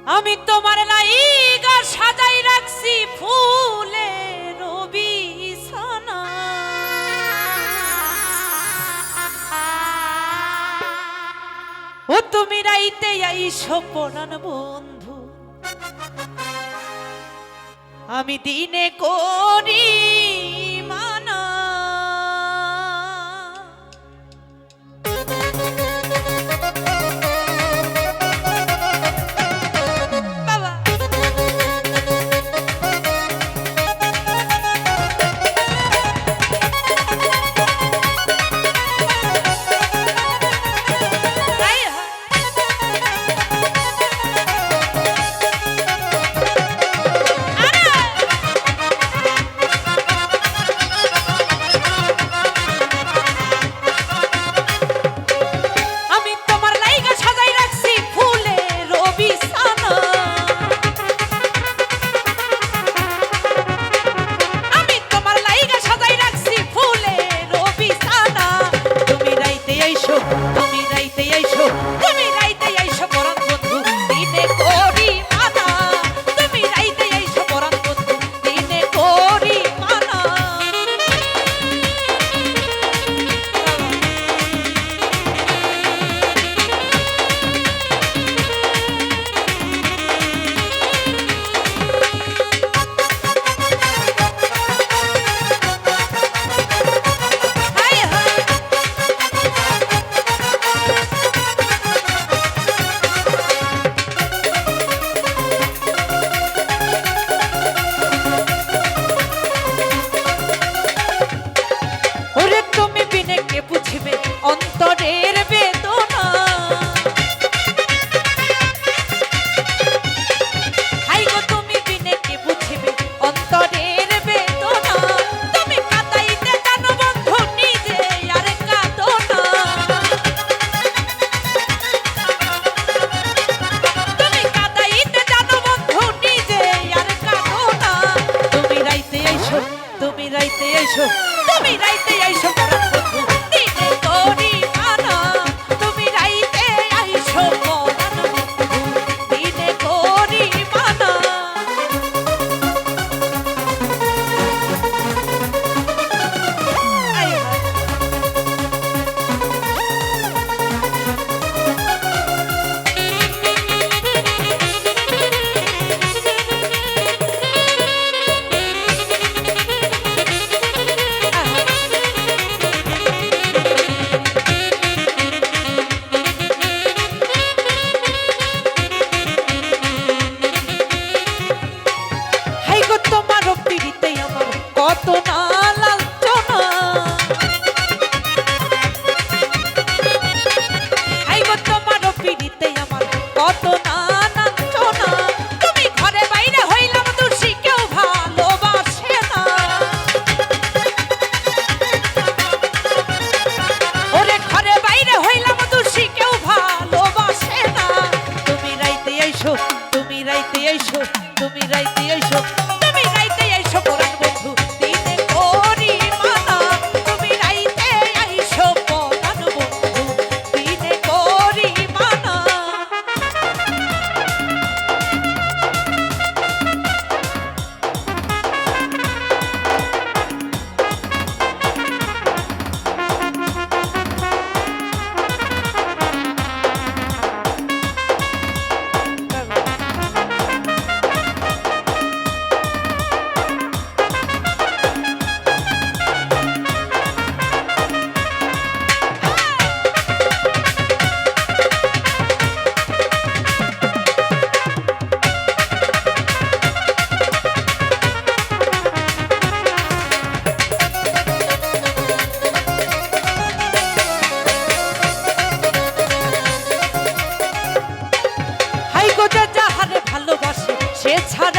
আমি তোমার লাইগা সাজাই রাখছি ফুলের বিছানা। ও তুমি রাইতে আইসো পরাণ বন্ধু, আমি দিনে করি মানা। অন্তরের বেদনা হাই গো তুমি বিনে কে বুঝিবে অন্তরের বেদনা। তুমি কাঁদাইতে জানো বন্ধু নিজে আর কাঁদো না। তুমি কাঁদাইতে জানো বন্ধু নিজে আর কাঁদো না। তুমি রাইতে আইসো, তুমি রাইতে আইসো, তুমি রাইতে আইসো পরাণ বন্ধু দিনে করি মানা। তুমি রাইতে আইসো পরাণ বন্ধু দিনে করি মানা। কত না লাঞ্ছনা আইব তোমার পিড়িতে আমার কত না লাঞ্ছনা। তুমি ঘরে বাইরে হইলাম দোষী কেউ ভালোবাসে না। ওরে ঘরে বাইরে হইলাম দোষী কেউ ভালোবাসে না। তুমি রাইতে আইসো, তুমি রাইতে আইসো, তুমি রাইতে আইসো, তুমি রাইতে আইসো পরাণ বন্ধু দিনে করি মানা। তুমি রাইতে আইসো পরাণ বন্ধু দিনে করি মানা। সে ছাড়া